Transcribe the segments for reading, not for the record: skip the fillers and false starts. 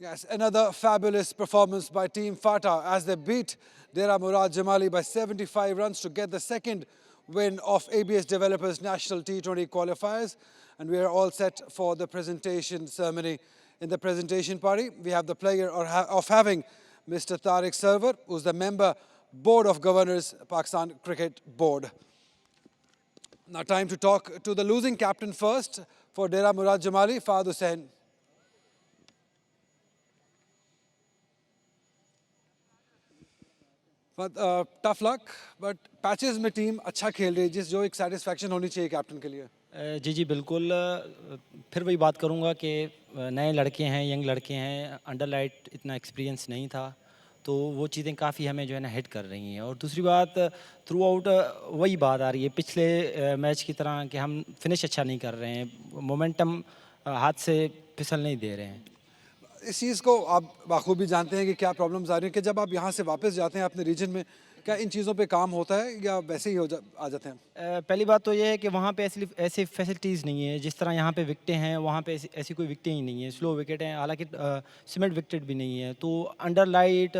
Yes, another fabulous performance by Team Fatah as they beat Dera Murad Jamali by 75 runs to get the second win of ABS Developers National T20 qualifiers. And we are all set for the presentation ceremony. In the presentation party, we have the pleasure of having Mr. Tariq Sarwar, who's the member Board of Governors, Pakistan Cricket Board. Now time to talk to the losing captain first for Dera Murad Jamali, Fahad Hussain. Tough luck but patches में team अच्छा खेल रही है जिस जो एक satisfaction होनी चाहिए कैप्टन के लिए। जी बिल्कुल। फिर वही बात करूँगा कि नए लड़के हैं, यंग लड़के हैं, अंडर लाइट इतना एक्सपीरियंस नहीं था, तो वो चीज़ें काफ़ी हमें जो है ना हिट कर रही हैं। और दूसरी बात, थ्रू आउट वही बात आ रही है पिछले मैच की तरह कि हम फिनिश अच्छा नहीं कर रहे हैं, मोमेंटम हाथ से फिसल नहीं दे रहे हैं। इस चीज़ को आप बाखूबी जानते हैं कि क्या प्रॉब्लम्स आ रही हैं कि जब आप यहाँ से वापस जाते हैं अपने रीजन में, क्या इन चीज़ों पे काम होता है या वैसे ही आ जाते हैं? पहली बात तो ये है कि वहाँ पे ऐसी फैसिलिटीज़ नहीं है जिस तरह यहाँ पे विकेटें हैं, वहाँ पे ऐसी कोई विकेटें ही नहीं है, स्लो विकेट हैं, हालांकि सीमेंट विकेट भी नहीं है। तो अंडर लाइट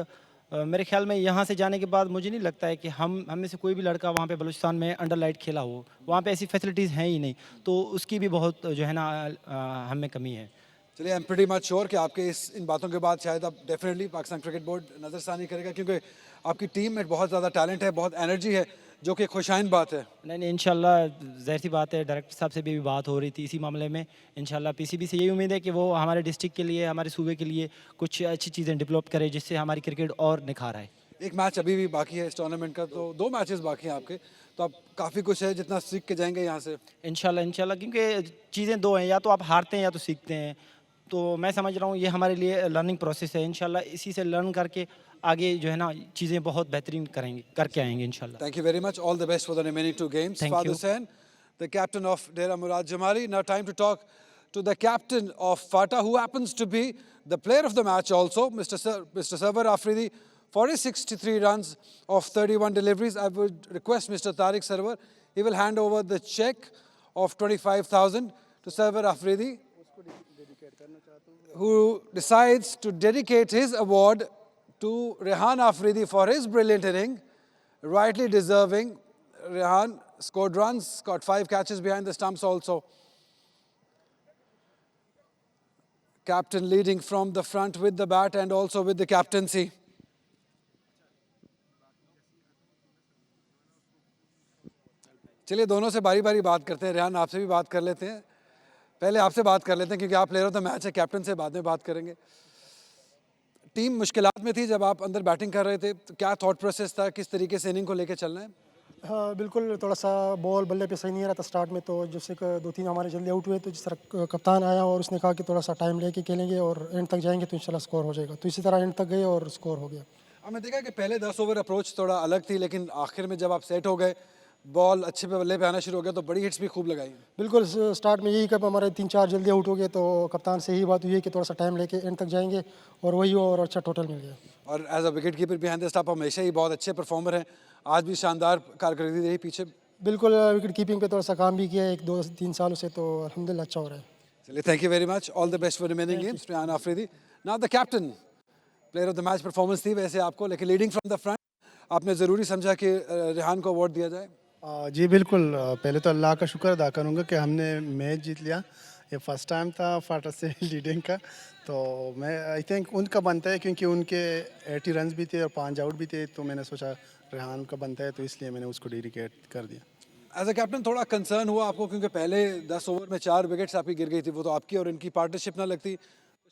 मेरे ख्याल में यहाँ से जाने के बाद मुझे नहीं लगता है कि हम में से कोई भी लड़का वहाँ पे बलूचिस्तान में अंडर लाइट खेला हो। वहाँ पे ऐसी फैसिलिटीज़ हैं ही नहीं, तो उसकी भी बहुत जो है ना हमें कमी है। चलिए, I am pretty much sure कि आपके इन बातों के बाद शायद अब डेफिनेटली पाकिस्तान क्रिकेट बोर्ड नज़रसानी करेगा, क्योंकि आपकी टीम में बहुत ज़्यादा टैलेंट है, बहुत एनर्जी है, जो कि खुशाइन बात है। नहीं इंशाल्लाह, ज़ाहिर सी बात है, डायरेक्टर साहब से भी बात हो रही थी इसी मामले में। इंशाल्लाह पीसीबी से यही उम्मीद है कि वो हमारे डिस्ट्रिक्ट के लिए, हमारे सूबे के लिए कुछ अच्छी चीज़ें डेवलप करे जिससे हमारी क्रिकेट और निखार आए। एक मैच अभी भी बाकी है इस टूर्नामेंट का, तो 2 मैचेस बाकी हैं आपके, तो आप काफ़ी कुछ है जितना सीख के जाएंगे यहाँ से। इंशाल्लाह, क्योंकि चीज़ें दो हैं, या तो आप हारते हैं या तो सीखते हैं। तो मैं समझ रहा हूँ ये हमारे लिए लर्निंग प्रोसेस है। इंशाल्लाह इसी से लर्न करके आगे जो है ना चीज़ें बहुत बेहतरीन करके आएंगे इंशाल्लाह। Thank you very much. All the best for the remaining 2 games. Thank Fahad you. Hussain, the captain of Dera Murad Jamali. Now time to talk to the captain of Fatah, who happens to be the player of the match also, Mr. Sarwar Afridi, for his 63 runs of 31 deliveries. I would request Mr. Tariq Sarwar, he will hand over the check of 25,000 to Sarwar Afridi, who decides to dedicate his award to Rehan Afridi for his brilliant inning. Rightly deserving. Rehan scored runs, got 5 catches behind the stumps also. Captain leading from the front with the bat and also with the captaincy. चलिए, दोनों से बारी बारी बात करते हैं। रेहान, आपसे भी बात कर लेते हैं। पहले आपसे बात कर लेते हैं क्योंकि आप प्लेयर ऑफ द मैच है, कैप्टन से बाद में बात करेंगे। टीम मुश्किलात में थी जब आप अंदर बैटिंग कर रहे थे, तो क्या थॉट प्रोसेस था, किस तरीके से इनिंग को लेकर चलना है? हाँ बिल्कुल, थोड़ा सा बॉल बल्ले पे सही नहीं रहा था स्टार्ट में, तो जिससे 2-3 हमारे जल्दी आउट हुए। तो जिस तरह कप्तान आया और उसने कहा कि थोड़ा सा टाइम लेके खेलेंगे और एंड तक जाएंगे तो इंशाल्लाह स्कोर हो जाएगा, तो इसी तरह एंड तक गए और स्कोर हो गया। हमने देखा कि पहले 10 ओवर अप्रोच थोड़ा अलग थी, लेकिन आखिर में जब आप सेट हो गए, बॉल अच्छे पे बल्ले पे आना शुरू हो गया, तो बड़ी हिट्स भी खूब लगाई। बिल्कुल, स्टार्ट में यही कब हमारे 3-4 जल्दी आउट हो गए, तो कप्तान से यही बात हुई है कि थोड़ा सा टाइम लेके एंड तक जाएंगे, और वही हुआ और अच्छा टोटल मिल गया। और as a wicket keeper behind the stump हमेशा ही बहुत अच्छे परफॉर्मर हैं, आज भी शानदार कारकर्दगी रही पीछे। बिल्कुल, विकेट कीपिंग पे थोड़ा सा काम भी किया 1-2-3 सालों से, तो अल्हम्दुलिल्लाह अच्छा हो रहा है। चलिए, thank you very much, all the best for remaining games. Rehan Afridi, now the captain. Player of the match performance थी वैसे आपको, लेकिन लीडिंग फ्रॉम द फ्रंट आपने ज़रूरी समझा कि रेहान को अवार्ड दिया जाए। जी बिल्कुल, पहले तो अल्लाह का शुक्र अदा करूँगा कि हमने मैच जीत लिया। ये फर्स्ट टाइम था फाटा से लीडिंग का, तो मैं आई थिंक उनका बनता है, क्योंकि उनके 80 रन्स भी थे और 5 आउट भी थे, तो मैंने सोचा रेहान का बनता है, तो इसलिए मैंने उसको डेडिकेट कर दिया। एज अ कैप्टन थोड़ा कंसर्न हुआ आपको, क्योंकि पहले 10 ओवर में 4 विकेट्स आपकी गिर गई थी, वो तो आपकी और इनकी पार्टनरशिप ना लगती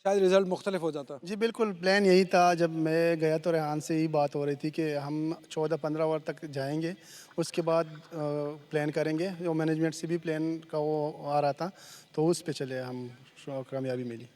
तो शायद रिजल्ट मुख्तलिफ हो जाता। जी बिल्कुल, प्लान यही था। जब मैं गया तो रेहान से ही बात हो रही थी कि हम 14-15 ओवर तक जाएंगे, उसके बाद प्लान करेंगे। जो मैनेजमेंट से भी प्लान का वो आ रहा था, तो उस पे चले हम, कामयाबी मिली।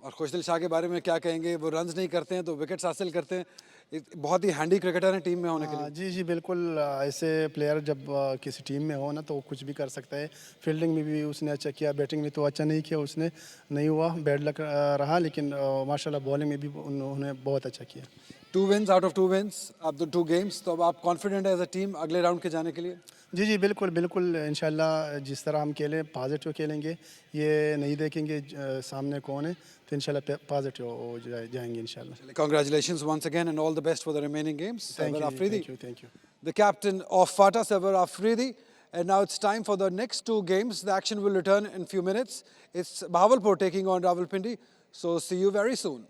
और खुशदिल शाह के बारे में क्या कहेंगे? वो रन्स नहीं करते हैं तो विकेट्स हासिल करते हैं, एक बहुत ही हैंडी क्रिकेटर है टीम में होने के लिए। जी जी बिल्कुल, ऐसे प्लेयर जब किसी टीम में हो ना तो वो कुछ भी कर सकता है। फील्डिंग में भी उसने अच्छा किया, बैटिंग में तो अच्छा नहीं किया उसने, नहीं हुआ, बैड लक रहा, लेकिन माशाल्लाह बॉलिंग में भी उन्होंने बहुत अच्छा किया। 2 wins out of 2 wins, अब तो 2 games, तो अब आप कॉन्फिडेंट है एज अ टीम अगले राउंड के जाने के लिए? जी जी बिल्कुल बिल्कुल, इंशाल्लाह जिस तरह हम खेलें पॉजिटिव खेलेंगे, ये नहीं देखेंगे सामने कौन है, तो इंशाल्लाह पॉजिटिव हो जाएंगे इंशाल्लाह। Congratulations once again and all the best for the remaining games. Thank Sarwar you Afridi, thank you thank you. the captain of FATA, Sarwar Afridi. And now it's time for the next 2 games. The action will return in few minutes. It's Bahawalpur taking on Rawalpindi. So see you very soon.